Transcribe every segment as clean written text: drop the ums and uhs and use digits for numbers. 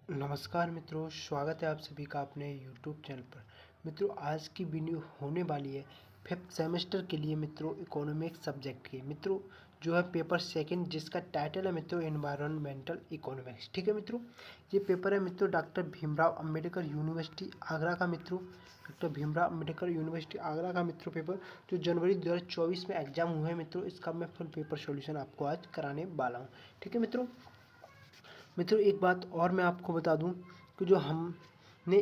नमस्कार मित्रों, स्वागत है आप सभी का अपने यूट्यूब चैनल पर। मित्रों, आज की वीडियो होने वाली है फिफ्थ सेमेस्टर के लिए मित्रों, इकोनॉमिक्स सब्जेक्ट की। मित्रों, जो है पेपर सेकंड, जिसका टाइटल है मित्रों एनवायरमेंटल इकोनॉमिक्स। ठीक है मित्रों, ये पेपर है मित्रों डॉक्टर भीमराव अंबेडकर यूनिवर्सिटी आगरा का मित्रों। डॉक्टर भीमराव अंबेडकर यूनिवर्सिटी आगरा का मित्रों पेपर, जो जनवरी 2024 में एग्जाम हुए हैं मित्रों, इसका मैं फुल पेपर सोल्यूशन आपको आज कराने वाला हूँ। ठीक है मित्रों, एक बात और मैं आपको बता दूं कि जो हमने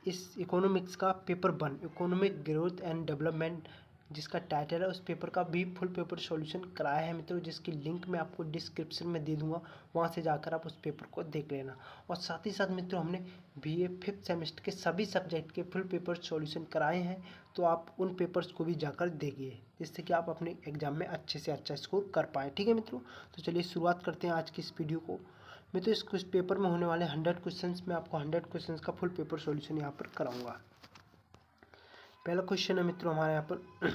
इस इकोनॉमिक्स का paper 1 economic growth and development, जिसका टाइटल है, उस पेपर का भी फुल पेपर सॉल्यूशन कराया है मित्रों, जिसकी लिंक मैं आपको डिस्क्रिप्शन में दे दूंगा। वहां से जाकर आप उस पेपर को देख लेना। और साथ ही साथ मित्रों, हमने बीए फिफ्थ सेमेस्टर के सभी सब्जेक्ट के फुल पेपर सॉल्यूशन कराए हैं, तो आप उन पेपर्स को भी जाकर देखिए, जिससे कि आप अपने एग्जाम में अच्छे से अच्छा स्कोर कर पाएँ। ठीक है मित्रों, तो चलिए शुरुआत करते हैं आज की इस वीडियो को। मैं तो इस पेपर में होने वाले 100 क्वेश्चंस में आपको 100 क्वेश्चंस का फुल पेपर सॉल्यूशन यहाँ पर कराऊंगा। पहला क्वेश्चन है मित्रों हमारे यहाँ पर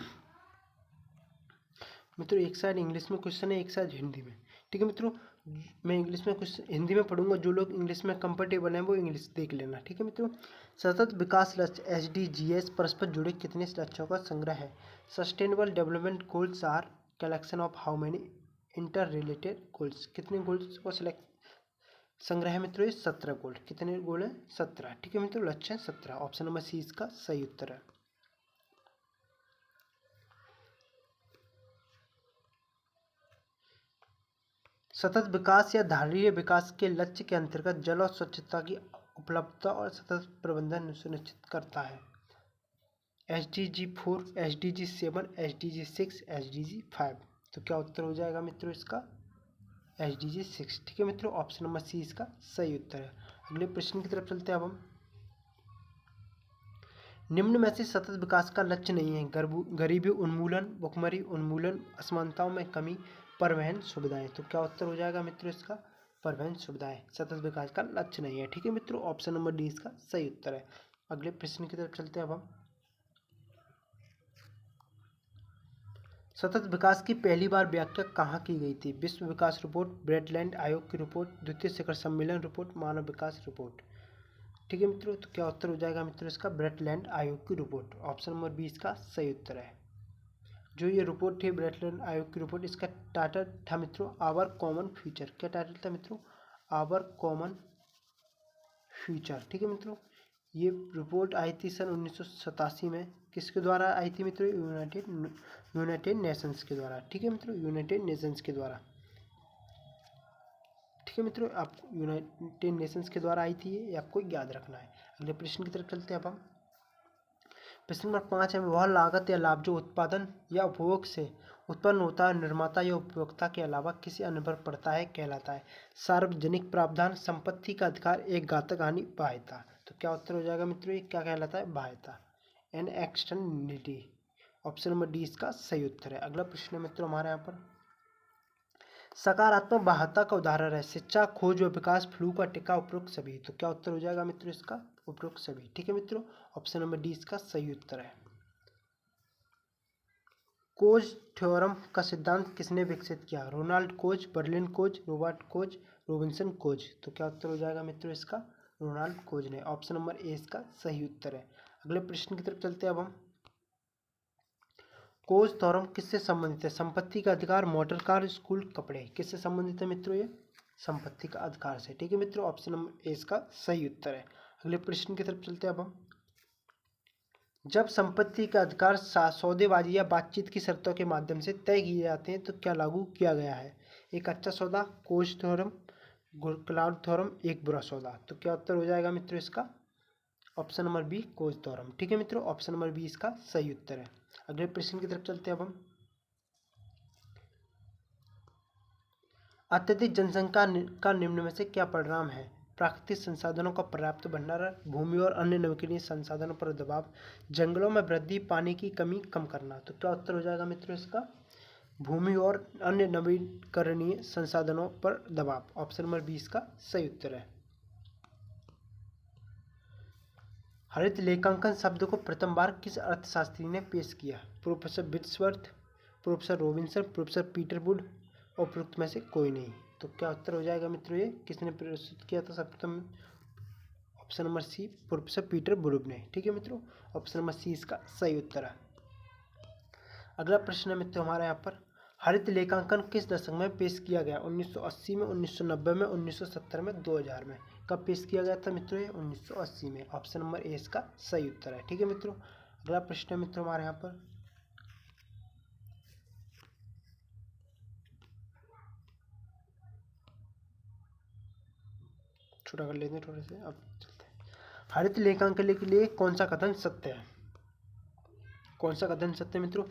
मित्रों, एक साइड इंग्लिश में क्वेश्चन है, एक साइड हिंदी में। ठीक है मित्रों, मैं इंग्लिश में कुछ हिंदी में पढ़ूंगा। जो लोग इंग्लिश में कंफर्टेबल हैं वो इंग्लिश देख लेना। ठीक है मित्रों, सतत विकास लक्ष्य SDGs परस्पर जुड़े कितने लक्ष्यों का संग्रह है? Sustainable development goals are collection of how many inter related goals. कितने गोल्स को संग्रह है मित्रों? ये 17 गोल। कितने गोल हैं? 17। ठीक है मित्रों, लक्ष्य है 17। ऑप्शन नंबर सी इसका सही उत्तर है। सतत विकास या धारणीय विकास के लक्ष्य के अंतर्गत जल और स्वच्छता की उपलब्धता और सतत प्रबंधन सुनिश्चित करता है। SDG 4, SDG 7, SDG 6, SDG 5। तो क्या उत्तर हो जाएगा मित्रों इसका? SDG 6। ठीक है मित्रों, ऑप्शन नंबर सी इसका सही उत्तर है। अगले प्रश्न की तरफ चलते हैं अब हम। निम्न में से सतत विकास का लक्ष्य नहीं है? गरीबी उन्मूलन, भुखमरी उन्मूलन, असमानताओं में कमी, परिवहन सुविधाएं। तो क्या उत्तर हो जाएगा मित्रों इसका? परिवहन सुविधाएं सतत विकास का लक्ष्य नहीं है। ठीक है मित्रों, ऑप्शन नंबर डी इसका सही उत्तर है। अगले प्रश्न की तरफ चलते हैं अब हम। सतत विकास की पहली बार व्याख्या कहाँ की गई थी? विश्व विकास रिपोर्ट, ब्रेटलैंड आयोग की रिपोर्ट, द्वितीय शिखर सम्मेलन रिपोर्ट, मानव विकास रिपोर्ट। ठीक है मित्रों, तो क्या उत्तर हो जाएगा मित्रों इसका? ब्रेटलैंड आयोग की रिपोर्ट। ऑप्शन नंबर बी इसका सही उत्तर है। जो ये रिपोर्ट थी ब्रेटलैंड आयोग की रिपोर्ट, इसका टाइटल था मित्रों आवर कॉमन फ्यूचर। क्या टाइटल था मित्रों? Our common future. ठीक है मित्रों, ये रिपोर्ट आई थी सन 1987 में। किसके द्वारा आई थी मित्रों? यूनाइटेड नेशंस के द्वारा। ठीक है मित्रों, यूनाइटेड नेशंस के द्वारा। ठीक है मित्रों, आपको यूनाइटेड नेशंस के द्वारा आई थी, ये आपको याद रखना है। अगले प्रश्न की तरफ चलते हैं अब हम। प्रश्न नंबर 5 है, वह लागत या लाभ जो उत्पादन या उपभोग से उत्पन्न होता है, निर्माता या उपभोक्ता के अलावा किसी अन्य पर पड़ता है, कहलाता है? सार्वजनिक प्रावधान, संपत्ति का अधिकार, एक घातक हानि, बाह्यता। तो क्या उत्तर हो जाएगा मित्रों? ये क्या कहलाता है? बाह्यता, an externality. Option number D इसका सही उत्तर है। अगला प्रश्न है मित्रों हमारे यहाँ पर। सकारात्मक बाह्यता का उदाहरण है शिक्षा, खोज व विकास, फ्लू का टीका, उपरोक्त सभी। तो क्या उत्तर हो जाएगा मित्रों इसका? उपरोक्त सभी। ठीक है मित्रों, ऑप्शन नंबर डी इसका सही उत्तर है। कोच थ्योरम का सिद्धांत किसने विकसित किया? Ronald Koch, Berlin Koch, Robert Koch, Robinson Koch. तो क्या उत्तर हो जाएगा मित्रों इसका? रोनाल्ड कोच ने। ऑप्शन नंबर ए इसका सही उत्तर है। अगले प्रश्न की तरफ चलते हैं अब हम। कोच थ्योरम किससे संबंधित है? संपत्ति का अधिकार, मोटर कार, स्कूल, कपड़े। किससे संबंधित है मित्रों ये? संपत्ति का अधिकार से। ठीक है मित्रों, ऑप्शन नंबर ए इसका सही उत्तर है। अगले प्रश्न की तरफ चलते हैं अब हम। जब संपत्ति का अधिकार सौदेबाजी या बातचीत की शर्तों के माध्यम से तय किए जाते हैं तो क्या लागू किया गया है? एक अच्छा सौदा, कोच थ्योरम, क्लाउड थ्योरम, एक बुरा सौदा। तो क्या उत्तर हो जाएगा मित्रों इसका? Option number B, Koch theorem. ठीक है मित्रों, ऑप्शन नंबर बी इसका सही उत्तर है। अगले प्रश्न की तरफ चलते हैं अब हम। अत्यधिक जनसंख्या का निम्न में से क्या परिणाम है? प्राकृतिक संसाधनों का पर्याप्त भंडारण, भूमि और अन्य नवीकरणीय संसाधनों पर दबाव, जंगलों में वृद्धि, पानी की कमी कम करना। तो क्या उत्तर हो जाएगा मित्रों इसका? भूमि और अन्य नवीकरणीय संसाधनों पर दबाव। ऑप्शन नंबर 20 का सही उत्तर है। हरित लेखांकन शब्द को प्रथम बार किस अर्थशास्त्री ने पेश किया? प्रोफेसर विट्सवर्थ, प्रोफेसर रॉबिन्सन, प्रोफेसर पीटरवुड, उपरोक्त में से कोई नहीं। तो क्या उत्तर हो जाएगा मित्रों? ये किसने प्रस्तुत किया था सर्वप्रथम? Option number C professor Peter Brook ने। ठीक है मित्रों, ऑप्शन नंबर सी इसका सही उत्तर है। अगला प्रश्न है मित्रों हमारे यहाँ पर, हरित लेखांकन किस दशक में पेश किया गया? 1980 में, 1990 में, 1970 में, 2000 में। कब पेश किया गया था मित्रों? ये 1980 में। ऑप्शन नंबर ए इसका सही उत्तर है। ठीक है मित्रों, अगला प्रश्न है मित्रों हमारे यहाँ पर, छोटा कर लेते हैं थोड़े से, अब चलते हैं। हरित लेखांकन के लिए कौन सा कथन सत्य है? कौन सा कथन सत्य है मित्रों?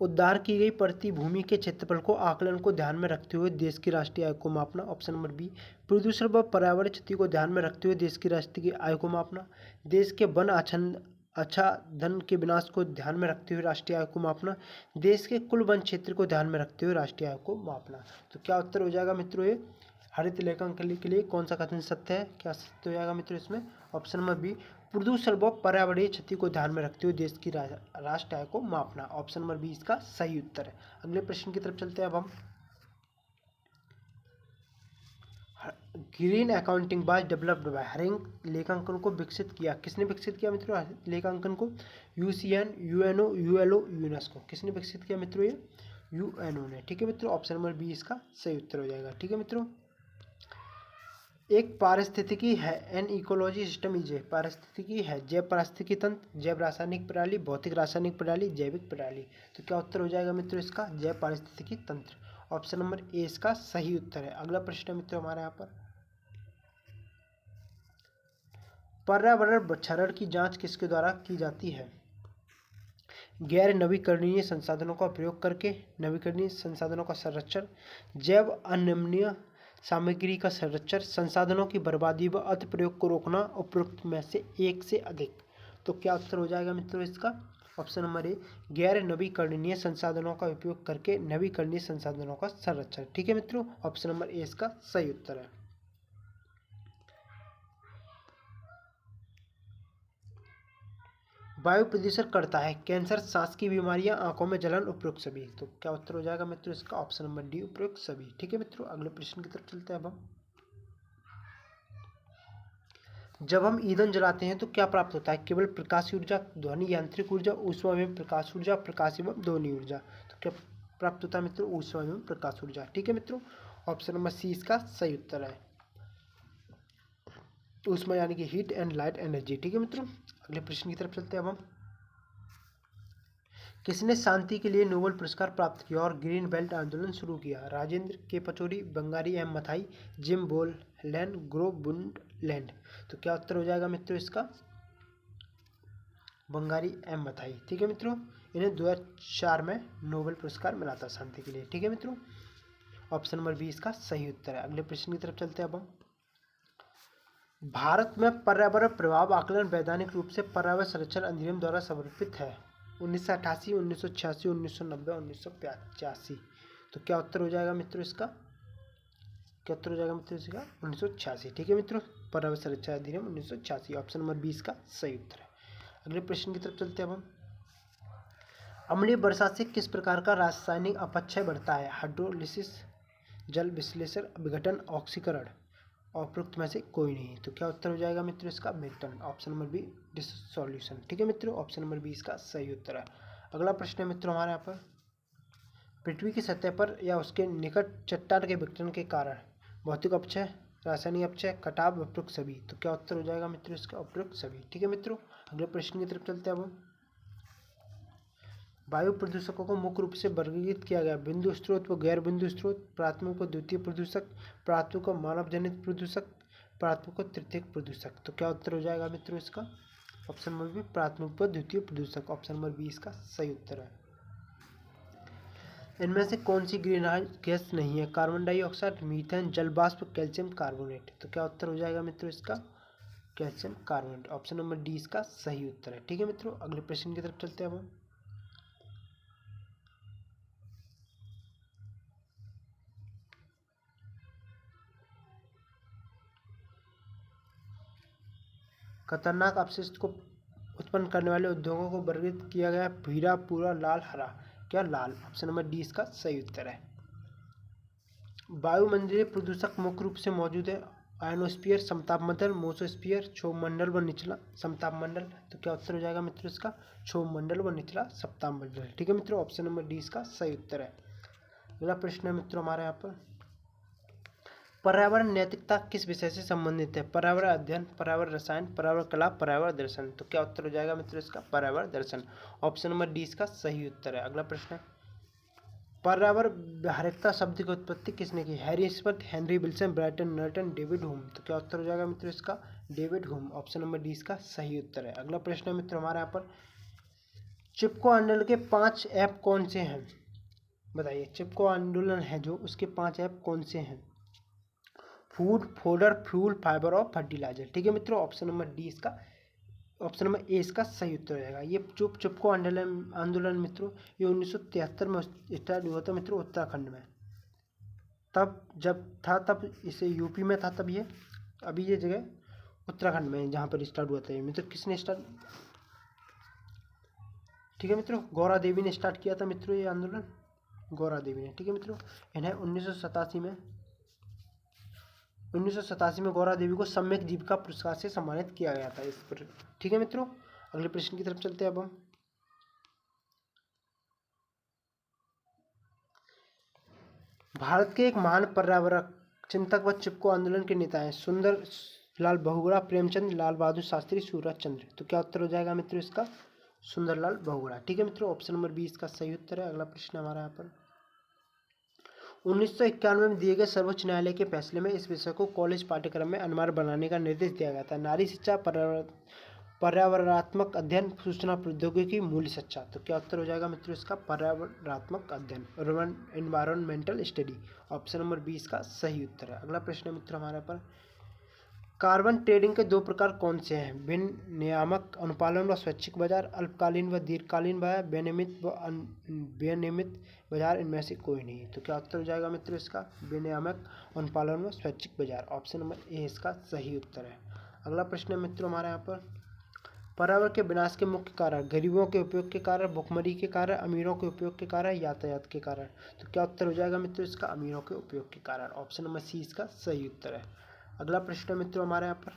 उद्धार की गई प्रति भूमि के क्षेत्रफल को आकलन को ध्यान में रखते हुए देश की राष्ट्रीय आय को मापना। ऑप्शन नंबर बी प्रदूषण व पर्यावरण क्षति को ध्यान में रखते हुए देश की राष्ट्रीय आय को मापना। देश के वन आच्छादन के विनाश को ध्यान में रखते हुए राष्ट्रीय आय को मापना। देश के कुल वन क्षेत्र को ध्यान में रखते हुए राष्ट्रीय आय को मापना। तो क्या उत्तर हो जाएगा मित्रों? ये हरित लेखांकन के लिए कौन सा कथन सत्य है? क्या सत्य हो जाएगा मित्रों इसमें? ऑप्शन नंबर बी प्रदूषण व पर्यावरणीय क्षति को ध्यान में रखते हुए देश की राष्ट्रीय आय को मापना। ऑप्शन नंबर बी इसका सही उत्तर है। अगले प्रश्न की तरफ चलते हैं अब हम। Green accounting was developed by, हरित लेखांकन को विकसित किया, किसने विकसित किया मित्रों हरित लेखांकन को? UCN, UNO, ULO, UNESCO. किसने विकसित किया मित्रों? ये यूएनओ ने। ठीक है मित्रों, ऑप्शन नंबर बी इसका सही उत्तर हो जाएगा। ठीक है मित्रों, एक पारिस्थितिकी है, an ecology system is a, पारिस्थितिकी है, जैव पारिस्थितिकी तंत्र, जैव रासायनिक प्रणाली, भौतिक रासायनिक प्रणाली, जैविक प्रणाली। तो क्या उत्तर हो जाएगा मित्रों इसका? जैव पारिस्थितिकी तंत्र। ऑप्शन नंबर ए इसका सही उत्तर है। अगला प्रश्न है मित्रों हमारे यहाँ पर, पर्यावरण क्षरण की जांच किसके द्वारा की जाती है? गैर नवीकरणीय संसाधनों का प्रयोग करके, नवीकरणीय संसाधनों का संरक्षण, जैव अनमनीय सामग्री का संरक्षण, संसाधनों की बर्बादी व अतिप्रयोग को रोकना, उपरोक्त में से एक से अधिक। तो क्या उत्तर हो जाएगा मित्रों इसका? ऑप्शन नंबर ए गैर नवीकरणीय संसाधनों का उपयोग करके नवीकरणीय संसाधनों का संरक्षण। ठीक है मित्रों, ऑप्शन नंबर ए इसका सही उत्तर है। वायु प्रदूषण करता है कैंसर, सांस की बीमारियां, आंखों में जलन, उपरोक्त सभी। तो क्या उत्तर हो जाएगा मित्रों इसका? ऑप्शन नंबर डी उपरोक्त सभी। ठीक है मित्रों, अगले प्रश्न की तरफ चलते हैं अब हम। जब हम ईंधन जलाते हैं तो क्या प्राप्त होता है? केवल प्रकाश ऊर्जा, ध्वनि यांत्रिक ऊर्जा, ऊष्मा एवं प्रकाश ऊर्जा, प्रकाश एवं ध्वनि ऊर्जा। तो क्या प्राप्त होता है मित्रों? ऊष्मा एवं प्रकाश ऊर्जा। ठीक है मित्रों, ऑप्शन नंबर सी इसका सही उत्तर है। ऊष्मा यानी कि हीट एंड लाइट एनर्जी। ठीक है मित्रों, अगले प्रश्न की तरफ चलते हैं अब हम। किसने शांति के लिए नोबेल पुरस्कार प्राप्त किया और ग्रीन बेल्ट आंदोलन शुरू किया? राजेंद्र के पचौरी, बंगारी एम मथाई, जिम बोलेन, ग्रो बुंडलैंड। तो क्या उत्तर हो जाएगा मित्रों इसका? बंगारी एम मथाई। ठीक है मित्रों, इन्हें 2004 में नोबेल पुरस्कार मिला था शांति के लिए। ठीक है मित्रों, ऑप्शन नंबर बी इसका सही उत्तर है। अगले प्रश्न की तरफ चलते हैं अब हम। भारत में पर्यावरण प्रभाव आकलन वैधानिक रूप से पर्यावरण संरक्षण अधिनियम द्वारा समर्पित है। 1988, 1986, 1990, 1985। तो क्या उत्तर हो जाएगा मित्रों इसका? क्या उत्तर हो जाएगा मित्रों इसका? 1986। ठीक है मित्रों, पर्यावरण संरक्षण अधिनियम 1986। ऑप्शन नंबर 20 का सही उत्तर है। अगले प्रश्न की तरफ चलते हैं अब हम। अम्लीय वर्षा से किस प्रकार का रासायनिक अपक्षय बढ़ता है? हाइड्रोलिसिस, जल विश्लेषण, विघटन, ऑक्सीकरण। उपरोक्त में से कोई नहीं। तो क्या उत्तर हो जाएगा मित्रों इसका? विघटन। Option number B dissolution. ठीक है मित्रों, ऑप्शन नंबर बी इसका सही उत्तर है। अगला प्रश्न है मित्रों हमारे यहाँ पर, पृथ्वी की सतह पर या उसके निकट चट्टान के विघटन के कारण भौतिक अपक्षय, रासायनिक अपक्षय, कटाव, उपरोक्त सभी। तो क्या उत्तर हो जाएगा मित्रों इसका? उपरोक्त सभी। ठीक है मित्रों, अगले प्रश्न की तरफ चलते हैं अब हम। वायु प्रदूषकों को मुख्य रूप से वर्गीकृत किया गया, बिंदु स्रोत व गैर बिंदु स्रोत, प्राथमिक व द्वितीय प्रदूषक, प्राथमिक व मानव जनित प्रदूषक, प्राथमिक व तृतीयक प्रदूषक। तो क्या उत्तर हो जाएगा मित्रों इसका? ऑप्शन नंबर बी प्राथमिक व द्वितीय प्रदूषक। ऑप्शन नंबर बी इसका सही उत्तर है। इनमें से कौन सी ग्रीन हाउस गैस नहीं है? कार्बन डाइऑक्साइड, मीथेन, जल वाष्प, कैल्शियम कार्बोनेट। तो क्या उत्तर हो जाएगा मित्रों इसका? Calcium carbonate. Option number D इसका सही उत्तर है। ठीक है मित्रों, अगले प्रश्न की तरफ चलते हैं अब हम। खतरनाक अपशिष्ट को उत्पन्न करने वाले उद्योगों को वर्गीकृत किया गया, पीला, पूरा, लाल, हरा। क्या लाल? ऑप्शन नंबर डी इसका सही उत्तर है। वायुमंडलीय प्रदूषक मुख्य रूप से मौजूद है आयनोस्फीयर समताप मंडल, मोसोस्फीयर क्षोभ मंडल व निचला समताप मंडल। तो क्या उत्तर हो जाएगा मित्रों इसका? क्षोभ मंडल व निचला समताप मंडल। ठीक है मित्रों, ऑप्शन नंबर डी इसका सही उत्तर है। अगला प्रश्न है मित्रों हमारे यहाँ पर, पर्यावरण नैतिकता किस विषय से संबंधित है? पर्यावरण अध्ययन, पर्यावरण रसायन, पर्यावरण कला, पर्यावरण दर्शन। तो क्या उत्तर हो जाएगा मित्रों इसका? पर्यावरण दर्शन। ऑप्शन नंबर डी इसका सही उत्तर है। अगला प्रश्न है, पर्यावरण व्यवहारिकता शब्द की उत्पत्ति किसने की? Harry Smith, Henry Wilson, brighten Norton, David Hume. तो क्या उत्तर हो जाएगा मित्रों इसका? David Hume. Option number D इसका सही उत्तर है। अगला प्रश्न है मित्रों हमारे यहाँ पर, चिपको आंदोलन के 5 ऐप कौन से हैं? बताइए, चिपको आंदोलन है जो, उसके 5 ऐप कौन से हैं? फूड, फोडर, फ्यूल, फाइबर और फर्टिलाइजर। ठीक है मित्रों, ऑप्शन नंबर डी इसका, ऑप्शन नंबर ए इसका सही उत्तर हो जाएगा। ये चिपको आंदोलन आंदोलन मित्रों ये 1973 में स्टार्ट हुआ था मित्रों, उत्तराखंड में। तब जब था तब इसे यूपी में था तब ये, अभी ये जगह उत्तराखंड में जहाँ पर स्टार्ट हुआ था ये मित्रों। किसने स्टार्ट? ठीक है मित्रों, गौरा देवी ने स्टार्ट किया था मित्रों ये आंदोलन, गौरा देवी ने। ठीक है मित्रों, इन्हें 1987 में गौरा देवी को सम्यक जीविका पुरस्कार से सम्मानित किया गया था इस पर। ठीक है मित्रों, अगले प्रश्न की तरफ चलते हैं अब हम। भारत के एक महान पर्यावरण चिंतक व चिपको आंदोलन के नेता हैं सुंदर लाल बहुगुणा, प्रेमचंद, लाल बहादुर शास्त्री, सूरज चंद्र। तो क्या उत्तर हो जाएगा मित्रों इसका? सुंदरलाल बहुगुणा। ठीक है मित्रों, ऑप्शन नंबर बी इसका सही उत्तर है। अगला प्रश्न हमारा यहाँ पर, 1991 में दिए गए सर्वोच्च न्यायालय के फैसले में इस विषय को कॉलेज पाठ्यक्रम में अनिवार्य बनाने का निर्देश दिया गया था। नारी शिक्षा, पर्यावरणात्मक अध्ययन, सूचना प्रौद्योगिकी, मूल्य शिक्षा। तो क्या उत्तर हो जाएगा मित्रों इसका? पर्यावरणात्मक अध्ययन, environmental study. Option number B इसका सही उत्तर है। अगला प्रश्न है मित्रों हमारे पर, कार्बन ट्रेडिंग के 2 प्रकार कौन से हैं? विनियामक अनुपालन व स्वैच्छिक बाजार, अल्पकालीन व दीर्घकालीन बाजार, विनियमित बाजार, इनमें से कोई नहीं। तो क्या उत्तर हो जाएगा मित्रों इसका? विनियामक अनुपालन व स्वैच्छिक बाजार। ऑप्शन नंबर ए इसका सही उत्तर है। अगला प्रश्न है मित्रों हमारे यहाँ पर, पर्यावरण के विनाश के मुख्य कारण, गरीबों के उपयोग के कारण, भुखमरी के कारण, अमीरों के उपयोग के कारण, यातायात के कारण। तो क्या उत्तर हो जाएगा मित्रों इसका? अमीरों के उपयोग के कारण। ऑप्शन नंबर सी इसका सही उत्तर है। अगला प्रश्न है मित्रों हमारे यहाँ पर,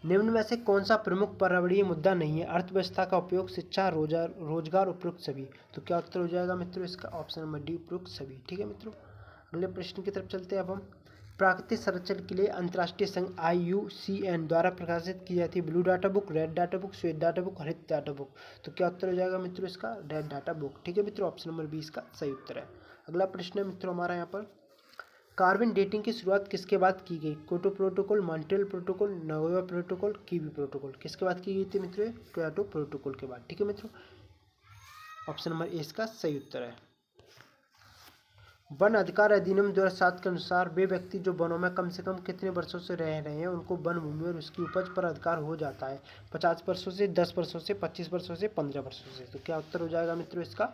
निम्न में से कौन सा प्रमुख पर्यावरणीय मुद्दा नहीं है? अर्थव्यवस्था का उपयोग, शिक्षा, रोजगार, उपयुक्त सभी। तो क्या उत्तर हो जाएगा मित्रों इसका? ऑप्शन नंबर डी उपयुक्त सभी। ठीक है मित्रों, अगले प्रश्न की तरफ चलते हैं अब हम। प्राकृतिक संरक्षण के लिए अंतर्राष्ट्रीय संघ IUCN द्वारा प्रकाशित की जाती है blue data book, red data book, श्वेत डाटा बुक, हरित डाटा बुक। तो क्या उत्तर हो जाएगा मित्रों इसका? Red data book. ठीक है मित्रों, ऑप्शन नंबर बी इसका सही उत्तर है। अगला प्रश्न है मित्रों हमारा यहाँ पर, कार्बन डेटिंग की शुरुआत किसके बाद की गई? Kyoto protocol, Montreal protocol, Nagoya protocol, kiwi protocol. किसके बाद की गई थी मित्रों? क्योटो प्रोटोकॉल के बाद। ठीक है मित्रों, ऑप्शन नंबर ए इसका सही उत्तर है। वन अधिकार अधिनियम 2007 के अनुसार वे व्यक्ति जो वनों में कम से कम कितने वर्षों से रह रहे हैं उनको वन भूमि और उसकी उपज पर अधिकार हो जाता है? 50 वर्षों से, 10 वर्षों से, 25 वर्षों से, 15 वर्षों से। तो क्या उत्तर हो जाएगा मित्रों इसका?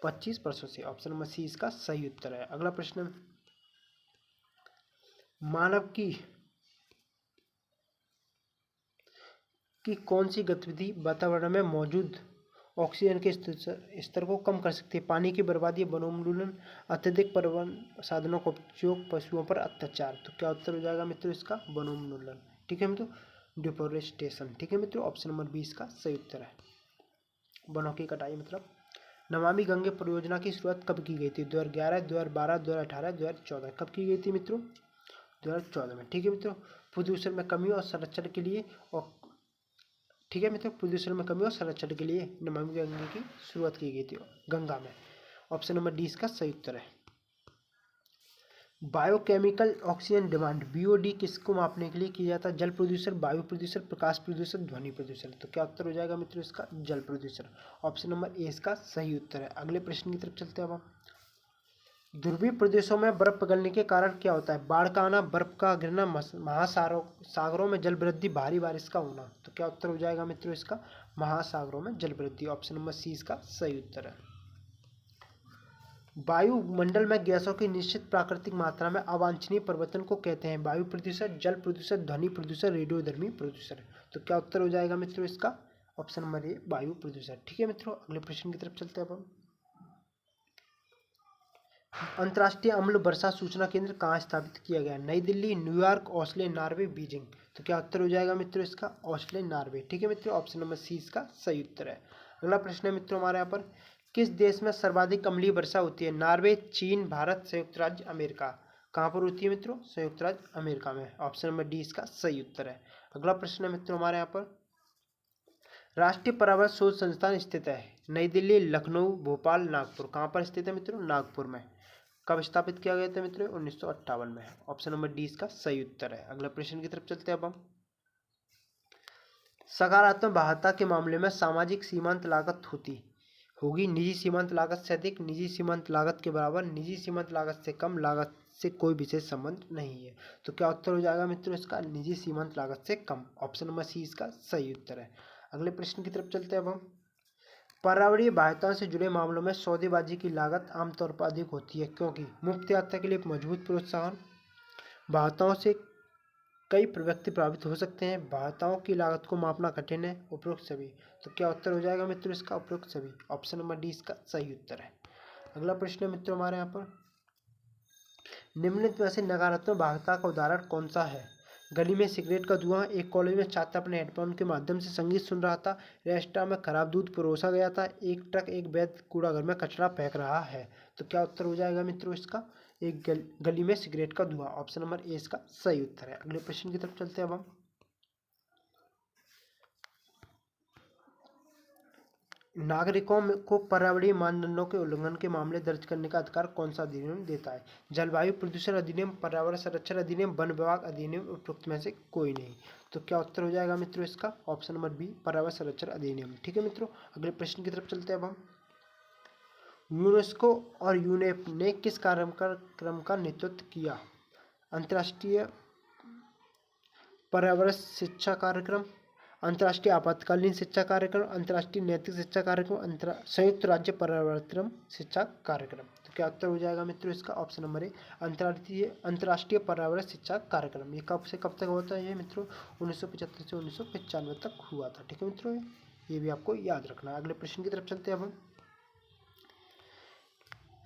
25 वर्षों से। ऑप्शन नंबर सी इसका सही उत्तर है। अगला प्रश्न, मानव की कौन सी गतिविधि वातावरण में मौजूद ऑक्सीजन के स्तर को कम कर सकती है? पानी की बर्बादी, वनोन्मूलन, अत्यधिक परिवहन साधनों का उपयोग, पशुओं पर अत्याचार। तो क्या उत्तर हो जाएगा मित्रों इसका? वनोन्मूलन। ठीक है मित्रों, डिफोरेस्टेशन। ठीक है मित्रों, ऑप्शन नंबर बी इसका सही उत्तर है। वनों की कटाई मतलब। नमामि गंगे परियोजना की शुरुआत कब की गई थी? 2011, 2012, 2018, 2014। कब की गई थी मित्रों? 2014 में। ठीक है मित्रों, प्रदूषण में कमी और संरक्षण के लिए, और ठीक है मित्रों, प्रदूषण में कमी और संरक्षण के लिए नमामि गंगे की शुरुआत की गई थी गंगा में। ऑप्शन नंबर डी इसका सही उत्तर है। बायोकेमिकल ऑक्सीजन डिमांड BOD किसको मापने के लिए किया जाता है? जल प्रदूषण, वायु प्रदूषण, प्रकाश प्रदूषण, ध्वनि प्रदूषण। तो क्या उत्तर हो जाएगा मित्रों इसका? जल प्रदूषण। ऑप्शन नंबर ए इसका सही उत्तर है। अगले प्रश्न की तरफ चलते हैं अब हम। ध्रुवीय प्रदेशों में बर्फ पिघलने के कारण क्या होता है? बाढ़ का आना, बर्फ का गिरना, महासागरों में जल वृद्धि, भारी बारिश का होना। तो क्या उत्तर हो जाएगा मित्रों इसका? महासागरों में जल वृद्धि। ऑप्शन नंबर सी इसका सही उत्तर है। वायुमंडल में गैसों की निश्चित प्राकृतिक मात्रा में अवांछनीय परिवर्तन को कहते हैं? वायु प्रदूषण, जल प्रदूषण, ध्वनि प्रदूषण, रेडियोधर्मी प्रदूषण। तो क्या उत्तर हो जाएगा मित्रों इसका? ऑप्शन नंबर ए वायु प्रदूषण। ठीक है मित्रों, अगले प्रश्न की तरफ चलते हैं अब हम। अंतर्राष्ट्रीय अम्ल वर्षा सूचना केंद्र कहाँ स्थापित किया गया? नई Delhi, New York, Oslo, Norway, Beijing. तो क्या उत्तर हो जाएगा मित्रों इसका? Oslo, Norway. ठीक है मित्रों, ऑप्शन नंबर सी इसका सही उत्तर है। अगला प्रश्न है मित्रों हमारे यहाँ पर, किस देश में सर्वाधिक अम्लीय वर्षा होती है? नॉर्वे, चीन, भारत, संयुक्त राज्य अमेरिका। कहाँ पर होती है मित्रों? संयुक्त राज्य अमेरिका में। ऑप्शन नंबर डी इसका सही उत्तर है। अगला प्रश्न है मित्रों हमारे यहाँ पर, राष्ट्रीय पर्यावरण शोध संस्थान स्थित है? नई दिल्ली, लखनऊ, भोपाल, नागपुर। कहाँ पर स्थित है मित्रों? नागपुर में। कब स्थापित किया गया था मित्रों? 1958 में। ऑप्शन नंबर डी इसका सही उत्तर है। अगला प्रश्न की तरफ चलते हैं अब हम। सकारात्मक बाध्यता के मामले में सामाजिक सीमांत लागत होगी निजी सीमांत लागत से अधिक, निजी सीमांत लागत के बराबर, निजी सीमांत लागत से कम, लागत से कोई विशेष संबंध नहीं है। तो क्या उत्तर हो जाएगा मित्रों इसका? निजी सीमांत लागत से कम। ऑप्शन नंबर सी इसका सही उत्तर है। अगले प्रश्न की तरफ चलते हैं अब हम। पर्यावरणीय बाध्यताओं से जुड़े मामलों में सौदेबाजी की लागत आमतौर पर अधिक होती है क्योंकि मुक्त यात्रा के लिए एक मजबूत प्रोत्साहन, बाध्यताओं से कई व्यक्ति प्रभावित हो सकते हैं, बाध्यताओं की लागत को मापना कठिन है, उपरोक्त सभी। तो क्या उत्तर हो जाएगा मित्रों इसका? उपरोक्त सभी। ऑप्शन नंबर डी इसका सही उत्तर है। अगला प्रश्न है मित्रों हमारे यहाँ पर, निम्नलिखित में से नकारात्मक बाध्यता का उदाहरण कौन सा है? गली में सिगरेट का धुआं, एक कॉलेज में छात्र अपने हेडफोन के माध्यम से संगीत सुन रहा था, रेस्टोरेंट में खराब दूध परोसा गया था, एक ट्रक एक वैध कूड़ाघर में कचरा फेंक रहा है। तो क्या उत्तर हो जाएगा मित्रों इसका? एक गली में सिगरेट का धुआं। ऑप्शन नंबर ए इसका सही उत्तर है। अगले प्रश्न की तरफ चलते हैं अब हम। नागरिकों को पर्यावरणीय मानदंडों के उल्लंघन के मामले दर्ज करने का अधिकार कौन सा अधिनियम देता है? जलवायु प्रदूषण अधिनियम, पर्यावरण संरक्षण अधिनियम, वन विभाग अधिनियम, उपरोक्त में से कोई नहीं। तो क्या उत्तर हो जाएगा मित्रों इसका? ऑप्शन नंबर बी, पर्यावरण संरक्षण अधिनियम। ठीक है मित्रों, अगले प्रश्न की तरफ चलते हैं अब हम। यूनेस्को और यूनेप ने किस कार्यक्रम का नेतृत्व किया? अंतर्राष्ट्रीय पर्यावरण शिक्षा कार्यक्रम, अंतर्राष्ट्रीय आपातकालीन शिक्षा कार्यक्रम, अंतर्राष्ट्रीय नैतिक शिक्षा कार्यक्रम, संयुक्त राज्य पर्यावरण शिक्षा कार्यक्रम। तो क्या उत्तर हो जाएगा मित्रों इसका? ऑप्शन नंबर ए, अंतर्राष्ट्रीय पर्यावरण शिक्षा कार्यक्रम। ये कब से कब तक होता है? ये मित्रों 1975 से 1995 तक हुआ था। ठीक है मित्रों, ये भी आपको याद रखना है। अगले प्रश्न की तरफ चलते हैं अब हम।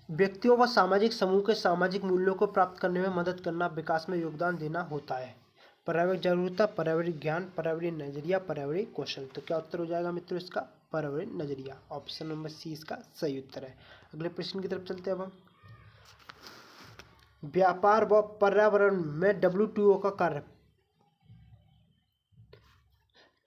व्यक्तियों व सामाजिक समूह के सामाजिक मूल्यों को प्राप्त करने में मदद करना, विकास में योगदान देना होता है। पर्यावरणिक जागरूकता, पर्यावरणिक ज्ञान, पर्यावरणीय नजरिया, पर्यावरणीय कौशल। तो क्या उत्तर हो जाएगा मित्रों इसका? पर्यावरणीय नजरिया। ऑप्शन नंबर सी इसका सही उत्तर है। अगले प्रश्न की तरफ चलते हैं अब हम। व्यापार व पर्यावरण में WTO का कार्य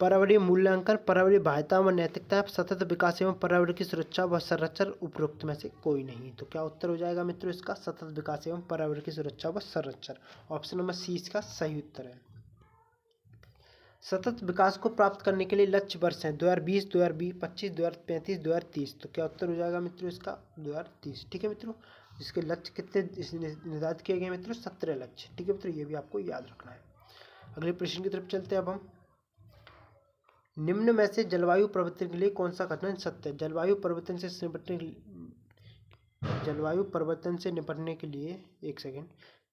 पर्यावरणीय मूल्यांकन, पर्यावरणीय बाध्यता व नैतिकता, सतत विकास एवं पर्यावरण की सुरक्षा व संरक्षण, उपरोक्त में से कोई नहीं। तो क्या उत्तर हो जाएगा मित्रों इसका? सतत विकास एवं पर्यावरण की सुरक्षा व संरक्षण। ऑप्शन नंबर सी इसका सही उत्तर है। सतत विकास को प्राप्त करने के लिए लक्ष्य वर्ष हैं 2020, 2025, 2035, 2030। तो क्या उत्तर हो जाएगा मित्रों इसका? 2030। ठीक है मित्रों, इसके लक्ष्य कितने निर्धारित किए गए मित्रों? 17 लक्ष्य। ठीक है मित्रों, ये भी आपको याद रखना है। अगले प्रश्न की तरफ चलते हैं अब हम। निम्न में से जलवायु परिवर्तन के लिए कौन सा कथन सत्य है? जलवायु परिवर्तन से निपटने के लिए एक सेकेंड।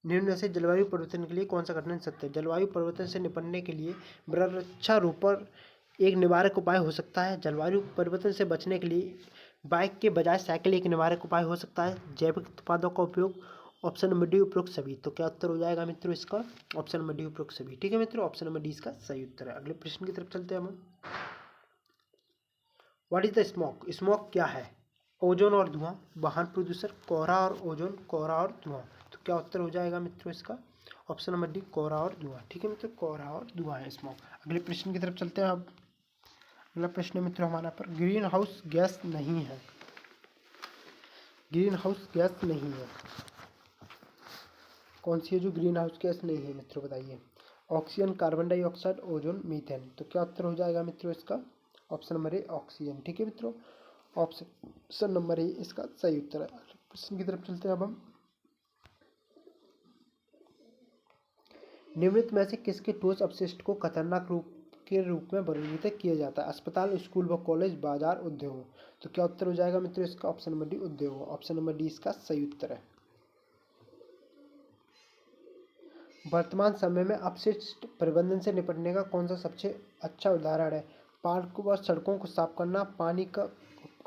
निम्न में से जलवायु परिवर्तन के लिए कौन सा कथन सत्य है? जलवायु परिवर्तन से निपटने के लिए वृक्षारोपण एक निवारक उपाय हो सकता है। जलवायु परिवर्तन से बचने के लिए बाइक के बजाय साइकिल एक निवारक उपाय हो सकता है। जैविक उत्पादों का उपयोग, ऑप्शन नंबर डी उपरोक्त सभी। तो क्या उत्तर हो जाएगा मित्रों इसका? ऑप्शन नंबर डी उपरोक्त सभी। ठीक है मित्रों, ऑप्शन नंबर डी इसका सही उत्तर है। अगले प्रश्न की तरफ चलते हैं हम। What is the smoke? Smoke क्या है? ओजोन और धुआं, वाहन प्रदूषण, कोहरा और ओजोन, कोहरा और धुआं। तो क्या उत्तर हो जाएगा मित्रों इसका? ऑप्शन नंबर डी, कोहरा और धुआं। ठीक है मित्रों, कोहरा और धुआं है स्मोक। अगले प्रश्न की तरफ चलते हैं अब। अगला प्रश्न मित्रों हमारा पर, ग्रीन हाउस गैस नहीं है। ग्रीन हाउस गैस नहीं है, कौन सी है जो ग्रीन हाउस गैस नहीं है मित्रों? बताइए। Oxygen, carbon dioxide, ozone, methane. तो क्या उत्तर हो जाएगा मित्रों इसका? ऑप्शन नंबर ए, ऑक्सीजन। ठीक है मित्रों, ऑप्शन नंबर ए इसका सही उत्तर है। प्रश्न की तरफ चलते हैं अब हम। निम्नलिखित में से किसके ठोस अपशिष्ट को खतरनाक रूप में वर्गीकृत किया जाता है? अस्पताल, स्कूल व कॉलेज, बाजार, उद्योग। तो क्या उत्तर हो जाएगा मित्रों इसका? ऑप्शन नंबर डी, उद्योग। ऑप्शन नंबर डी इसका सही उत्तर है। वर्तमान समय में अपशिष्ट प्रबंधन से निपटने का कौन सा सबसे अच्छा उदाहरण है? पार्क व सड़कों को साफ करना, पानी का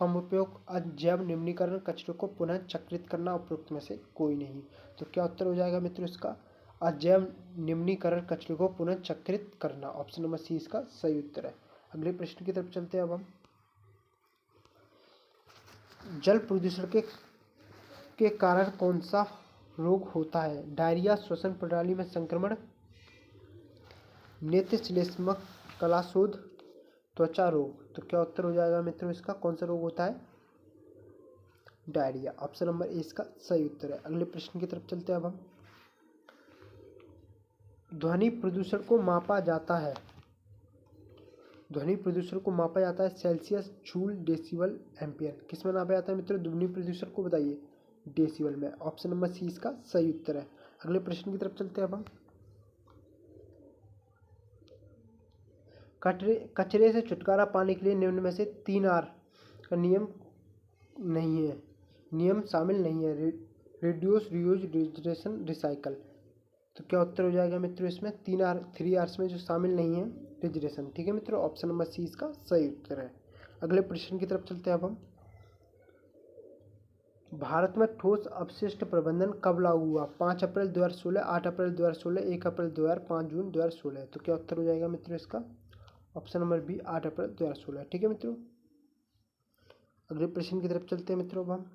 कम उपयोग, अजैव निम्नीकरण, कचरे को पुनः चक्रित करना उपरोक्त में से कोई नहीं। तो क्या उत्तर हो जाएगा मित्रों इसका? अजैव निम्नीकरण, कचरे को पुनः चक्रित करना। ऑप्शन नंबर सी इसका सही उत्तर है। अगले प्रश्न की तरफ चलते हैं अब हम। जल प्रदूषण के कारण कौन सा रोग होता है? डायरिया, श्वसन प्रणाली में संक्रमण, नेत्र श्लेष्मक कलाशोथ, त्वचा रोग। तो क्या उत्तर हो जाएगा मित्रों इसका? कौन सा रोग होता है? डायरिया। ऑप्शन नंबर ए इसका सही उत्तर है। अगले प्रश्न की तरफ चलते हैं अब हम। ध्वनि प्रदूषण को मापा जाता है। ध्वनि प्रदूषण को मापा जाता है सेल्सियस, जूल, डेसिबल, एम्पियर। किस में नापा जाता है मित्रों ध्वनि प्रदूषण को? बताइए। डेसिबल में। ऑप्शन नंबर सी इसका सही उत्तर है। अगले प्रश्न की तरफ चलते हैं अब हम। कचरे से छुटकारा पाने के लिए निम्न में से 3R का नियम शामिल नहीं है। Reduce, reuse, regeneration, recycle. तो क्या उत्तर हो जाएगा मित्रों इसमें? 3 Rs में जो शामिल नहीं है रिजनरेशन। ठीक है मित्रों, ऑप्शन नंबर सी इसका सही उत्तर है। अगले प्रश्न की तरफ चलते हैं अब हम। भारत में ठोस अपशिष्ट प्रबंधन कब लागू हुआ? 5 अप्रैल 2016, 8 अप्रैल 2016, 1 अप्रैल 2000, 5 जून 2016। तो क्या उत्तर हो जाएगा मित्रों इसका? ऑप्शन नंबर बी 8 अप्रैल 2016। ठीक है मित्रों, अगले प्रश्न की तरफ चलते हैं मित्रों अब हम।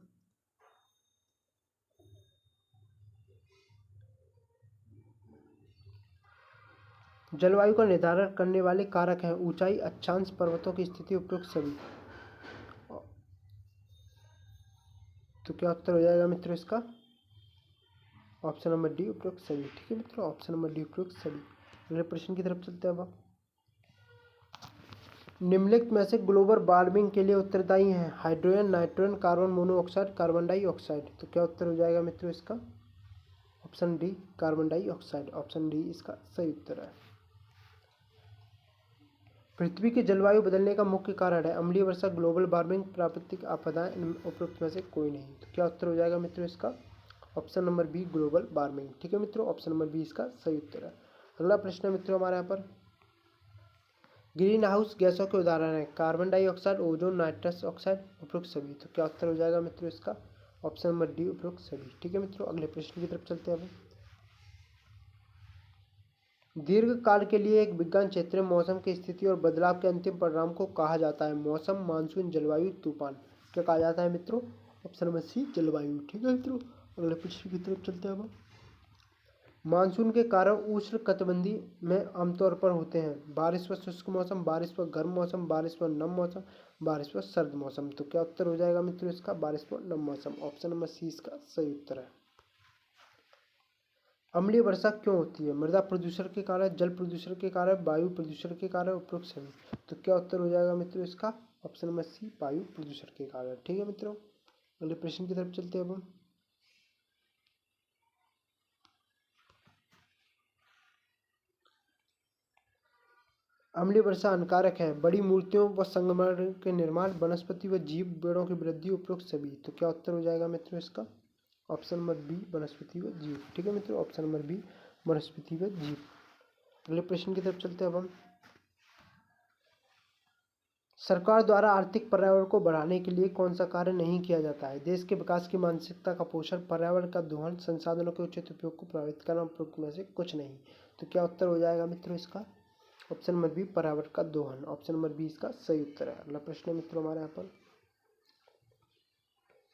जलवायु का निर्धारण करने वाले कारक हैं ऊंचाई, अक्षांश, पर्वतों की स्थिति, उपरोक्त सभी। तो क्या उत्तर हो जाएगा मित्रों इसका? ऑप्शन नंबर डी उपरोक्त सभी। ठीक है मित्रों, ऑप्शन नंबर डी उपरोक्त सभी। अगले प्रश्न की तरफ चलते हैं अब। निम्नलिखित में से ग्लोबल वार्मिंग के लिए उत्तरदायी हैं hydrogen, nitrogen, carbon monoxide, carbon dioxide. तो क्या उत्तर हो जाएगा मित्रों इसका? Option D carbon dioxide. Option D इसका सही उत्तर है। पृथ्वी के जलवायु बदलने का मुख्य कारण है अम्लीय वर्षा, ग्लोबल वार्मिंग, प्राकृतिक आपदाएं, उपरोक्त में से कोई नहीं। तो क्या उत्तर हो जाएगा मित्रों इसका? Option number B global warming. ठीक है मित्रों, ऑप्शन नंबर बी इसका सही उत्तर है। अगला प्रश्न है मित्रों हमारे यहाँ पर। ग्रीन हाउस गैसों के उदाहरण है carbon dioxide, ozone, nitrous oxide, उपरोक्त सभी। तो क्या उत्तर हो जाएगा मित्रों इसका? ऑप्शन नंबर डी उपरोक्त सभी। ठीक है मित्रों, अगले प्रश्न की तरफ चलते हैं अब। दीर्घ काल के लिए एक विज्ञान क्षेत्र में मौसम की स्थिति और बदलाव के अंतिम परिणाम को कहा जाता है मौसम, मानसून, जलवायु, तूफान। क्या कहा जाता है मित्रों? ऑप्शन नंबर सी जलवायु। ठीक है मित्रों, अगले प्रश्न की तरफ चलते हैं अब। मानसून के कारण उष्ण कटिबंधीय में आमतौर पर होते हैं बारिश व शुष्क मौसम, बारिश व गर्म मौसम, बारिश व नम मौसम, बारिश व सर्द मौसम। तो क्या उत्तर हो जाएगा मित्रों इसका? बारिश व नम मौसम। ऑप्शन नंबर सी इसका सही उत्तर है। अम्लीय वर्षा क्यों होती है? मृदा प्रदूषण के कारण, जल प्रदूषण के कारण, वायु प्रदूषण के कारण, उपरोक्त सभी। तो क्या उत्तर हो जाएगा मित्रों इसका? ऑप्शन नंबर सी वायु प्रदूषण के कारण। ठीक है मित्रों, अगले प्रश्न की तरफ चलते हैं अब हम। अम्लीय वर्षा हानिकारक है बड़ी मूर्तियों व संगमरमर के निर्माण, वनस्पति व जीव, पेड़ों की वृद्धि, उपरोक्त सभी। तो क्या उत्तर हो जाएगा मित्रों इसका? ऑप्शन नंबर बी वनस्पति व जीव। ठीक है मित्रों, ऑप्शन नंबर बी वनस्पति व जीव। अगले प्रश्न की तरफ चलते हैं अब हम। सरकार द्वारा आर्थिक पर्यावरण को बढ़ाने के लिए कौन सा कार्य नहीं किया जाता है? देश के विकास की मानसिकता का पोषण, पर्यावरण का दोहन, संसाधनों के उचित उपयोग को प्रभावित करना, उपरोक्त में से कुछ नहीं। तो क्या उत्तर हो जाएगा मित्रों इसका? ऑप्शन नंबर बी पर्यावरण का दोहन। ऑप्शन नंबर बी इसका सही उत्तर है। अगला प्रश्न है मित्रों हमारे यहाँ पर।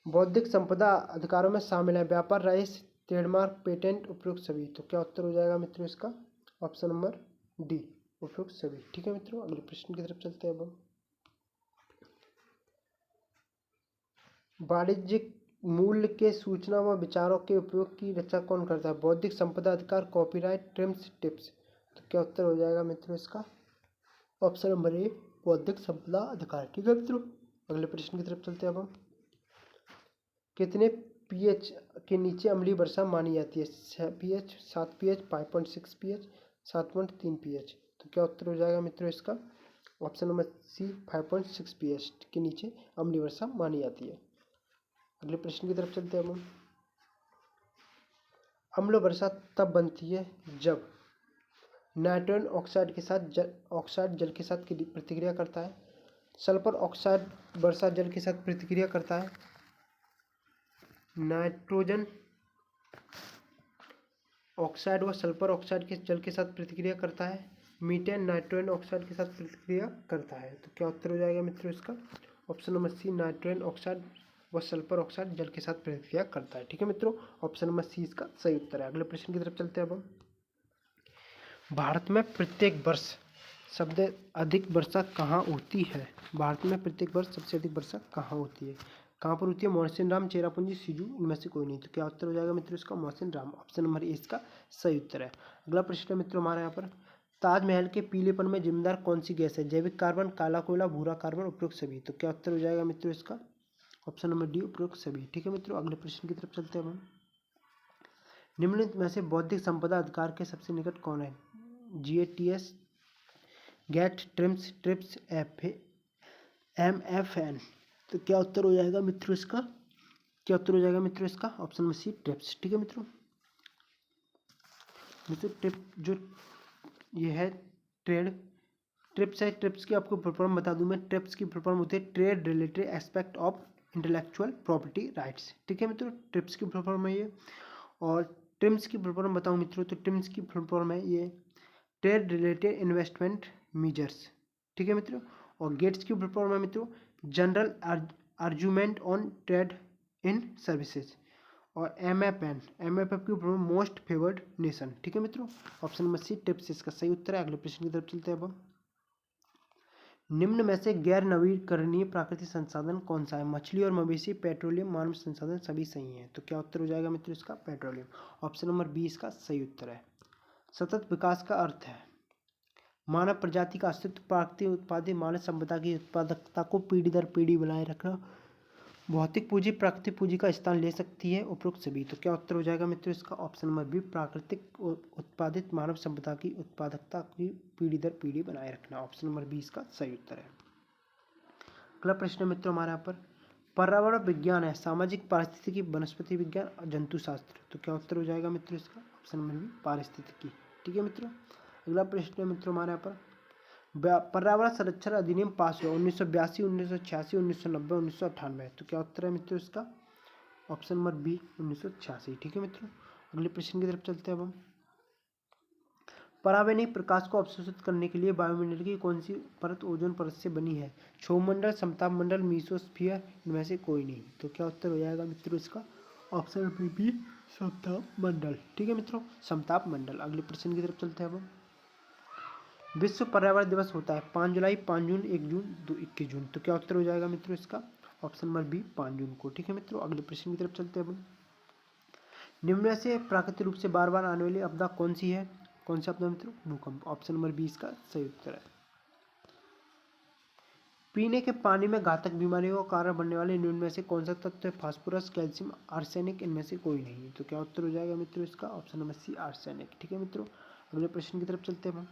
बौद्धिक संपदा अधिकारों में शामिल है व्यापार, राइट्स, ट्रेडमार्क, पेटेंट, उपरोक्त सभी। तो क्या उत्तर हो जाएगा मित्रों इसका? ऑप्शन नंबर डी उपरोक्त सभी। ठीक है मित्रों, अगले प्रश्न की तरफ चलते हैं अब हम। वाणिज्यिक मूल्य के सूचना व विचारों के उपयोग की रक्षा कौन करता है? बौद्धिक संपदा अधिकार, कॉपीराइट, ट्रिम्स, टिप्स। तो क्या उत्तर हो जाएगा मित्रों इसका? ऑप्शन नंबर ए बौद्धिक संपदा अधिकार। ठीक है मित्रों, अगले प्रश्न की तरफ चलते हैं अब हम। कितने पीएच के नीचे अम्लीय वर्षा मानी जाती है? 6 pH, 7 pH, 5.6 pH, 7.3 pH। तो क्या उत्तर हो जाएगा मित्रों इसका? ऑप्शन नंबर सी 5.6 pH के नीचे अम्लीय वर्षा मानी जाती है। अगले प्रश्न की तरफ चलते हैं हम। अम्ल वर्षा तब बनती है जब नाइट्रोजन ऑक्साइड के साथ ऑक्साइड जल के साथ प्रतिक्रिया करता है, सल्फर ऑक्साइड वर्षा जल के साथ प्रतिक्रिया करता है। नाइट्रोजन ऑक्साइड व सल्फर ऑक्साइड के जल के साथ प्रतिक्रिया करता है। मीथेन नाइट्रोजन ऑक्साइड के साथ प्रतिक्रिया करता है। तो क्या उत्तर हो जाएगा मित्रों इसका? Option number C, nitrogen oxide व सल्फर ऑक्साइड जल के साथ प्रतिक्रिया करता है। ठीक है मित्रों, ऑप्शन नंबर सी इसका सही उत्तर है। अगले प्रश्न की तरफ चलते हैं अब हम। भारत में प्रत्येक वर्ष सबसे अधिक वर्षा कहाँ होती है? भारत में प्रत्येक वर्ष सबसे अधिक वर्षा कहाँ होती है? कहाँ पर होती है? मॉनसून राम, चेरापूंजी, सिजू, इनमें से कोई नहीं। तो क्या उत्तर हो जाएगा मित्रों इसका? Monsoon Ram, option number A इसका सही उत्तर है। अगला प्रश्न है मित्रों हमारे यहाँ पर, ताजमहल के पीलेपन में जिम्मेदार कौन सी गैस है? जैविक कार्बन, काला कोयला, भूरा कार्बन, उपरोक्त सभी। तो क्या उत्तर हो जाएगा मित्रों इसका? ऑप्शन नंबर डी, उपरोक्त सभी। ठीक है मित्रों, अगले प्रश्न की तरफ चलते हैं हम। निम्नलिखित में से बौद्धिक संपदा अधिकार के सबसे निकट कौन है? GATS, GATT, TRIMS, TRIPS, MFN। तो क्या उत्तर हो जाएगा मित्रों इसका? क्या उत्तर हो जाएगा मित्रों इसका? Option number C, TRIPS. ठीक है मित्रों, ट्रिप जो ये है ट्रेड ट्रिप्स है, ट्रिप्स की आपको फुल फॉर्म बता दूं मैं। ट्रिप्स की फुल फॉर्म होती है trade related aspect of intellectual property rights. ठीक है मित्रों, ट्रिप्स की फुल फॉर्म है ये। और ट्रिम्स की फुल फॉर्म बताऊं मित्रों, तो ट्रिम्स की फुल फॉर्म है ये ट्रेड रिलेटेड इन्वेस्टमेंट मेजर्स। ठीक है मित्रों, और गेट्स की फुल फॉर्म है मित्रों general argument on trade in services. और MFF की full form most favoured nation. ठीक है मित्रों, ऑप्शन नंबर सी, टिप्स इसका सही उत्तर है। अगले प्रश्न की तरफ चलते हैं अब हम। निम्न में से गैर नवीकरणीय प्राकृतिक संसाधन कौन सा है? मछली और मवेशी, पेट्रोलियम, मानव संसाधन सभी सही हैं। तो क्या उत्तर हो जाएगा मित्रों इसका? पेट्रोलियम, ऑप्शन नंबर बी इसका सही उत्तर है। सतत विकास का अर्थ है मानव प्रजाति का अस्तित्व, प्राकृतिक उत्पादित मानव संपदा की उत्पादकता को पीढ़ी दर पीढ़ी बनाए रखना। भौतिक पूंजी प्राकृतिक पूंजी का स्थान ले सकती है, उपरोक्त सभी। तो क्या उत्तर हो जाएगा मित्रों इसका? ऑप्शन नंबर बी, प्राकृतिक उत्पादित मानव संपदा की उत्पादकता की पीढ़ी दर पीढ़ी बनाए रखना। ऑप्शन नंबर बी इसका सही उत्तर है। अगला प्रश्न मित्रों हमारे यहाँ पर, पर्यावरण विज्ञान है सामाजिक, पारिस्थितिकी, वनस्पति विज्ञान और जंतु शास्त्र। तो क्या उत्तर हो जाएगा मित्रों इसका? ऑप्शन नंबर बी, पारिस्थितिकी। ठीक है मित्रों, अगला प्रश्न है मित्रों हमारे यहाँ पर, पर्यावरण संरक्षण अधिनियम पास हुआ 1982, 1986, 1990, 1998। तो क्या उत्तर है मित्रों इसका? Option number B, 1986। ठीक है मित्रों, अगले प्रश्न की तरफ चलते हैं अब हम। पराबैंगनी प्रकाश को अवशोषित करने के लिए वायुमंडल की कौन सी परत ओजोन परत से बनी है? क्षोभमंडल, समताप मंडल, मीसोस्फीयर, इनमें से कोई नहीं। तो क्या उत्तर हो जाएगा मित्रों इसका? ऑप्शन बी, समताप मंडल। ठीक है मित्रों, समताप मंडल। अगले प्रश्न की तरफ चलते हैं अब हम। विश्व पर्यावरण दिवस होता है 5 जुलाई, 5 जून, 1 जून, 21 जून। तो क्या उत्तर हो जाएगा मित्रों इसका? ऑप्शन नंबर बी, 5 जून को। ठीक है मित्रों, अगले प्रश्न की तरफ चलते हैं हम। निम्न में से प्राकृतिक रूप से बार बार आने वाली आपदा कौन सी है? कौन सा आपदा मित्रों? भूकंप, ऑप्शन नंबर बी इसका सही उत्तर है। पीने के पानी में घातक बीमारियों का कारण बनने वाले निम्न में से कौन सा तत्व है? फास्फोरस, कैल्शियम, आर्सेनिक, इनमें से कोई नहीं है। तो क्या उत्तर हो जाएगा मित्रों इसका? Option number C, arsenic. ठीक है मित्रों, अगले प्रश्न की तरफ चलते हैं हम।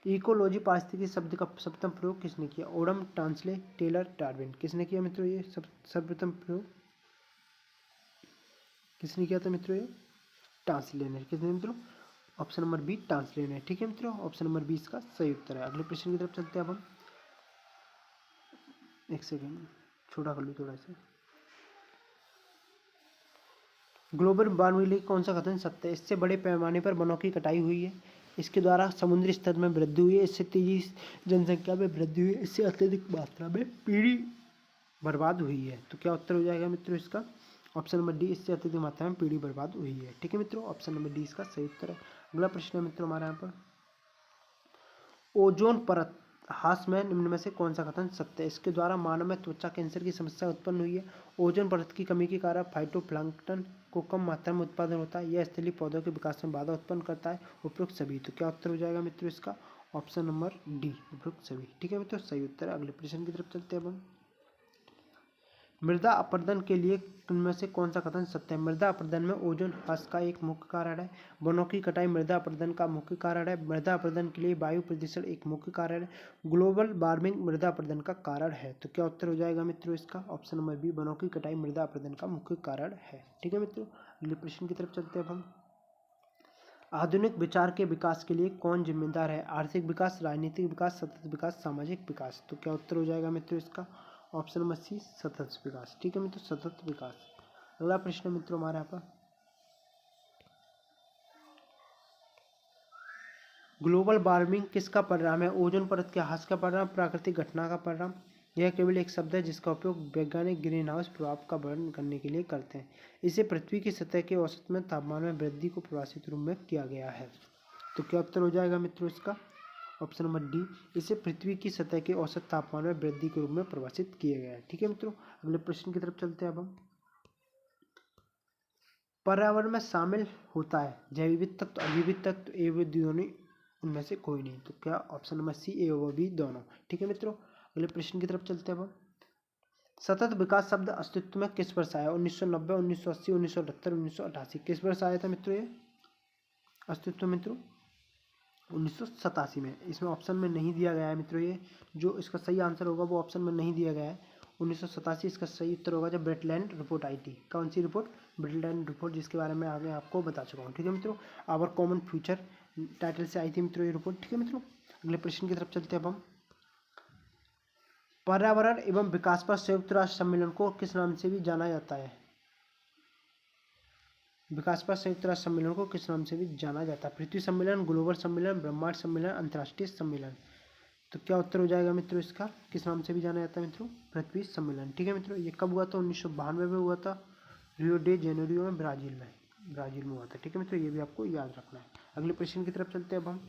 इकोलॉजी पारिस्थितिकी शब्द का सर्वप्रथम प्रयोग किसने किया? Odum, Tansley, Taylor, Darwin. किसने किया मित्रों ये सर्वप्रथम प्रयोग? किसने किया था मित्रों ये? टांसले ने। किसने मित्रों? ऑप्शन नंबर बी, टांसले ने। ठीक है मित्रों, ऑप्शन नंबर बी इसका सही उत्तर है। अगले प्रश्न की तरफ चलते हैं अब हम। एक सेकेंड छोटा कर लूँ थोड़ा सा। ग्लोबल वार्मिंग कौन सा कथन सत्य है? इससे बड़े पैमाने पर वनों की कटाई हुई है, इसके द्वारा समुद्री स्तर में वृद्धि हुई है, इससे तेजी जनसंख्या में वृद्धि हुई है, इससे अत्यधिक मात्रा में पीढ़ी बर्बाद हुई है। तो क्या उत्तर हो जाएगा मित्रों इसका? ऑप्शन नंबर डी, इससे अत्यधिक मात्रा में पीढ़ी बर्बाद हुई है। ठीक है मित्रों, ऑप्शन नंबर डी इसका सही उत्तर है। अगला प्रश्न है मित्रों हमारे यहाँ पर, ओजोन परत ह्रास में निम्न में से कौन सा कथन सत्य है? इसके द्वारा मानव में त्वचा कैंसर की समस्या उत्पन्न हुई है, ओजोन परत की कमी के कारण फाइटोप्लैंक्टन को कम मात्रा में उत्पादन होता है, यह स्थलीय पौधों के विकास में बाधा उत्पन्न करता है, उपरोक्त सभी। तो क्या उत्तर हो जाएगा मित्रों इसका? ऑप्शन नंबर डी, उपरोक्त सभी। ठीक है मित्रों, सही उत्तर है। अगले प्रश्न की तरफ चलते हैं अब हम। मृदा अपरदन के लिए इनमें से कौन सा कथन सत्य है? मृदा अपरदन में ओजोन ह्रास का एक मुख्य कारण है, वनों की कटाई मृदा अपरदन का मुख्य कारण है, मृदा अपरदन के लिए वायु प्रदूषण एक मुख्य कारण है, ग्लोबल वार्मिंग मृदा अपरदन का कारण है। तो क्या उत्तर हो जाएगा मित्रों इसका? ऑप्शन नंबर बी, वनों की कटाई मृदा अपरदन का मुख्य कारण है। ठीक है मित्रों, अगले प्रश्न की तरफ चलते हैं अब हम। आधुनिक विचार के विकास के लिए कौन जिम्मेदार है? आर्थिक विकास, राजनीतिक विकास, सतत विकास, सामाजिक विकास। तो क्या उत्तर हो जाएगा मित्रों इसका? ऑप्शन नंबर सी, सतत विकास। ठीक है मित्रों, सतत विकास। अगला प्रश्न मित्रों हमारे यहाँ पर, ग्लोबल वार्मिंग किसका परिणाम है? ओजोन परत के ह्रास का परिणाम, प्राकृतिक घटना का परिणाम। यह केवल एक शब्द है जिसका उपयोग वैज्ञानिक ग्रीन हाउस प्रभाव का वर्णन करने के लिए करते हैं। इसे पृथ्वी की सतह के औसत में तापमान में वृद्धि को प्रभावित रूप में किया गया है। तो क्या उत्तर हो जाएगा मित्रों इसका? ऑप्शन नंबर डी, इसे पृथ्वी की सतह के औसत तापमान में वृद्धि के रूप में परिभाषित किया गया है। ठीक है मित्रों, अगले प्रश्न की तरफ चलते हैं अब हम। पर्यावरण में शामिल होता है जैविक तत्व, अजैविक तत्व, एवं दोनों, उनमें से कोई नहीं। तो क्या ऑप्शन नंबर सी, ए व बी दोनों। ठीक है मित्रों, अगले प्रश्न की तरफ चलते हैं अब हम। सतत विकास शब्द अस्तित्व में किस वर्ष आया? 1990, 1980, 1978, 1988। किस वर्ष आया था मित्रों ये अस्तित्व मित्रों? 1987 में। इसमें ऑप्शन में नहीं दिया गया है मित्रों, ये जो इसका सही आंसर होगा वो ऑप्शन में नहीं दिया गया है। 1987 इसका सही उत्तर होगा जब ब्रेटलैंड रिपोर्ट आई थी। कौन सी रिपोर्ट? ब्रेटलैंड रिपोर्ट, जिसके बारे में आगे आपको बता चुका हूँ। ठीक है मित्रों, आवर कॉमन फ्यूचर टाइटल से आई थी मित्रों ये रिपोर्ट। ठीक है मित्रों, अगले प्रश्न की तरफ चलते हैं अब हम। पर्यावरण एवं विकास पर संयुक्त राष्ट्र सम्मेलन को किस नाम से भी जाना जाता है? विकास पर संयुक्त राष्ट्र सम्मेलन को किस नाम से भी जाना जाता है? पृथ्वी सम्मेलन, ग्लोबल सम्मेलन, ब्रह्मांड सम्मेलन, अंतर्राष्ट्रीय सम्मेलन। तो क्या उत्तर हो जाएगा मित्रों इसका? किस नाम से भी जाना जाता है मित्रों? पृथ्वी सम्मेलन। ठीक है मित्रों, ये कब हुआ था? 1992 में हुआ था, रियो डे जेनेरियो में, ब्राजील में हुआ था। ठीक है मित्रों, ये भी आपको याद रखना है। अगले प्रश्न की तरफ चलते हैं अब हम।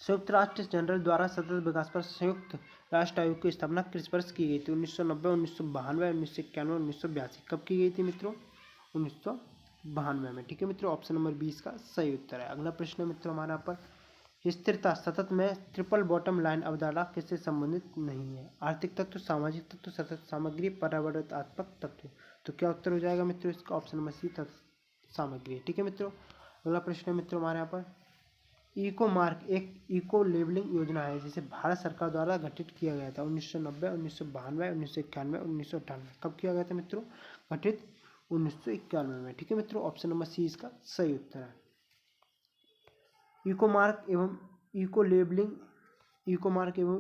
संयुक्त राष्ट्र जनरल द्वारा सतत विकास पर संयुक्त राष्ट्र आयोग की स्थापना किस वर्ष की गई थी? 1990, 1992, 1991, 1982। कब की गई थी मित्रों? 1992 में। ठीक है मित्रों, ऑप्शन नंबर 20 का सही उत्तर है। अगला प्रश्न है मित्रों हमारा पर, स्थिरता सतत में ट्रिपल बॉटम लाइन अवधारणा किससे संबंधित नहीं है? आर्थिक तत्व, सामाजिक तत्व, सतत सामग्री, पर्यावरणात्मक तत्व। तो क्या उत्तर हो जाएगा मित्रों इसका? ऑप्शन नंबर सी, सामग्री। ठीक है मित्रों, अगला प्रश्न है मित्रों हमारे यहाँ पर, इको मार्क एक इको लेबलिंग योजना है जिसे भारत सरकार द्वारा गठित किया गया था। 1990, 1992, 1991, 1998। कब किया गया था मित्रों गठित? 1991 में। ठीक है मित्रों, ऑप्शन नंबर सी इसका सही उत्तर है। इको मार्क एवं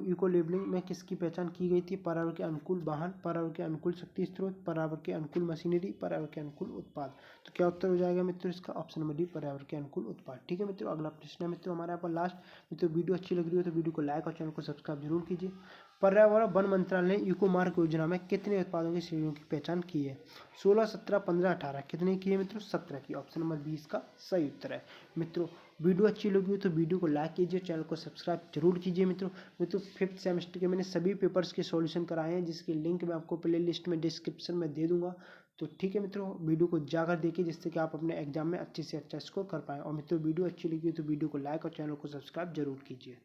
इको लेबलिंग में किसकी पहचान की गई थी? पर्यावरण के अनुकूल वाहन, पर्यावरण के अनुकूल शक्ति स्रोत, पर्यावरण के अनुकूल मशीनरी, पर्यावरण के अनुकूल उत्पाद। तो क्या उत्तर हो जाएगा मित्रों इसका? ऑप्शन नंबर डी, पर्यावरण के अनुकूल उत्पाद। ठीक है मित्रों, अगला प्रश्न है मित्रों हमारे यहाँ पर लास्ट। मित्रों वीडियो अच्छी लग रही हो तो वीडियो को लाइक और चैनल को सब्सक्राइब जरूर कीजिए। पर्यावरण वन मंत्रालय ने इको मार्क योजना में कितने उत्पादों की श्रेणियों की पहचान की है? 16, 17, 15, 18। कितने की है मित्रों? 17 की। ऑप्शन नंबर 20 का सही उत्तर है। मित्रों वीडियो अच्छी लगी हो तो वीडियो को लाइक कीजिए, चैनल को सब्सक्राइब जरूर कीजिए। मित्रों 5th सेमेस्टर के मैंने सभी पेपर्स के सॉल्यूशन कराए हैं, जिसकी लिंक मैं आपको प्ले लिस्ट में डिस्क्रिप्शन में दे दूंगा। तो ठीक है मित्रों, वीडियो को जाकर देखिए जिससे कि आप अपने एग्जाम में अच्छे से अच्छा स्कोर कर पाएँ। और मित्रों वीडियो अच्छी लगी हो तो वीडियो को लाइक और चैनल को सब्सक्राइब जरूर कीजिए।